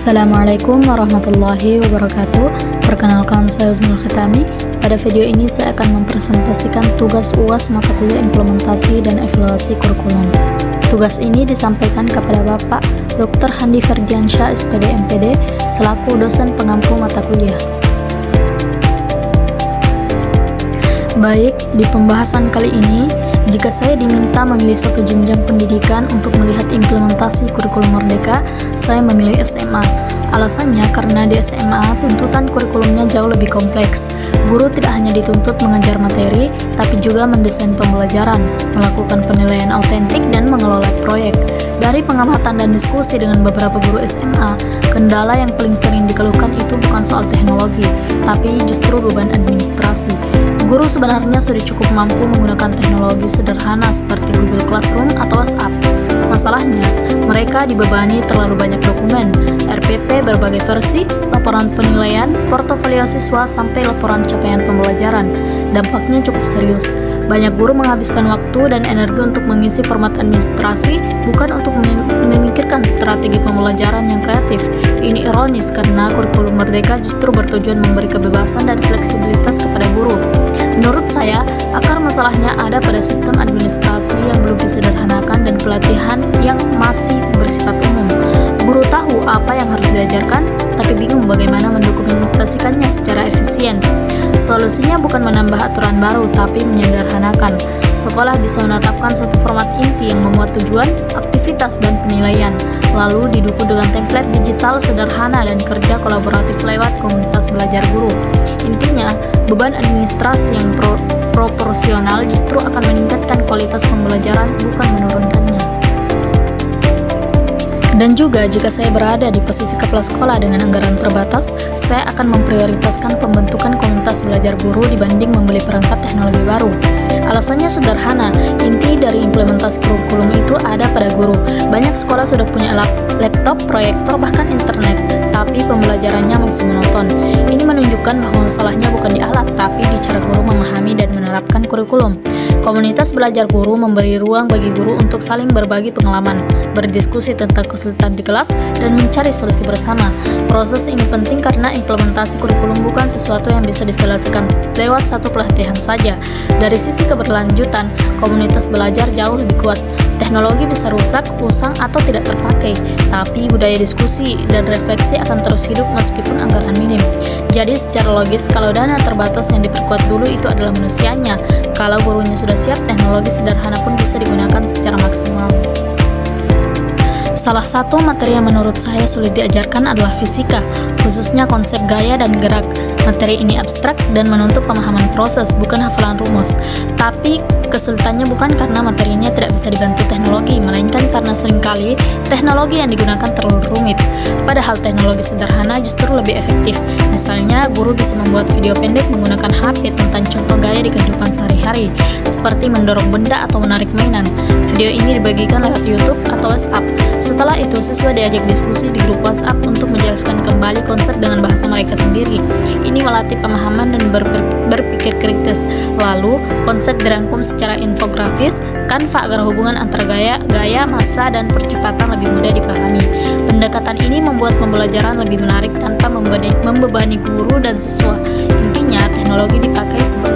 Assalamualaikum warahmatullahi wabarakatuh. Perkenalkan, saya Husnul Khatami. Pada video ini saya akan mempresentasikan tugas UAS mata kuliah implementasi dan evaluasi kurikulum. Tugas ini disampaikan kepada Bapak Dr. Handi Ferdiansyah, SPD MPD, selaku dosen pengampu mata kuliah. Baik, di pembahasan kali ini, jika saya diminta memilih satu jenjang pendidikan untuk melihat implementasi kurikulum merdeka, saya memilih SMA. Alasannya karena di SMA tuntutan kurikulumnya jauh lebih kompleks. Guru tidak hanya dituntut mengajar materi, tapi juga mendesain pembelajaran, melakukan penilaian autentik, dan mengelola proyek. Dari pengamatan dan diskusi dengan beberapa guru SMA, kendala yang paling sering dikeluhkan itu bukan soal teknologi, tapi justru beban administrasi. Guru sebenarnya sudah cukup mampu menggunakan teknologi sederhana seperti Google Classroom atau WhatsApp. Masalahnya, mereka dibebani terlalu banyak dokumen, RPP berbagai versi, laporan penilaian, portofolio siswa, sampai laporan capaian pembelajaran. Dampaknya cukup serius. Banyak guru menghabiskan waktu dan energi untuk mengisi format administrasi, bukan untuk memikirkan strategi pembelajaran yang kreatif. Ini ironis karena kurikulum merdeka justru bertujuan memberi kebebasan dan fleksibilitas kepada guru. Menurut saya, akar masalahnya ada pada sistem administrasi yang belum disederhanakan dan pelatihan yang masih bersifat umum. Guru tahu apa yang harus diajarkan, tapi bingung bagaimana mendokumentasikannya secara efisien. Solusinya bukan menambah aturan baru, tapi menyederhanakan. Sekolah bisa menetapkan satu format inti yang memuat tujuan, aktivitas, dan penilaian, lalu didukung dengan template digital sederhana dan kerja kolaboratif lewat komunitas belajar guru. Intinya, beban administrasi yang proporsional justru akan meningkatkan kualitas pembelajaran, bukan menurunkannya. Dan juga jika saya berada di posisi kepala sekolah dengan anggaran terbatas, saya akan memprioritaskan pembentukan komunitas belajar guru dibanding membeli perangkat teknologi baru. Alasannya sederhana, inti dari implementasi kurikulum itu ada pada guru. Banyak sekolah sudah punya laptop, proyektor, bahkan internet, tapi pembelajarannya masih monoton. Ini menunjukkan bahwa masalahnya bukan di alat, tapi di cara guru memahami dan menerapkan kurikulum. Komunitas belajar guru memberi ruang bagi guru untuk saling berbagi pengalaman, berdiskusi tentang kesulitan di kelas, dan mencari solusi bersama. Proses ini penting karena implementasi kurikulum bukan sesuatu yang bisa diselesaikan lewat satu pelatihan saja. Dari sisi keberlanjutan, komunitas belajar jauh lebih kuat. Teknologi bisa rusak, usang, atau tidak terpakai, tapi budaya diskusi dan refleksi akan terus hidup meskipun anggaran minim. Jadi secara logis, kalau dana terbatas yang diperkuat dulu itu adalah manusianya. Kalau gurunya sudah siap, teknologi sederhana pun bisa digunakan secara maksimal. Salah satu materi yang menurut saya sulit diajarkan adalah fisika, khususnya konsep gaya dan gerak. Materi ini abstrak dan menuntut pemahaman proses, bukan hafalan rumus. Tapi kesulitannya bukan karena materinya tidak bisa dibantu teknologi, melainkan karena seringkali teknologi yang digunakan terlalu rumit. Padahal teknologi sederhana justru lebih efektif. Misalnya, guru bisa membuat video pendek menggunakan HP tentang contoh gaya di kehidupan sehari-hari, seperti mendorong benda atau menarik mainan. Video ini dibagikan lewat YouTube atau WhatsApp. Setelah itu, siswa diajak diskusi di grup WhatsApp untuk menjelaskan kembali konsep dengan bahasa mereka sendiri. Ini melatih pemahaman dan berpikir kritis. Lalu, konsep dirangkum secara infografis, Canva agar hubungan antara gaya, massa, dan percepatan lebih mudah dipahami. Pendekatan ini membuat pembelajaran lebih menarik tanpa membebani guru dan siswa. Intinya, teknologi dipakai sebagai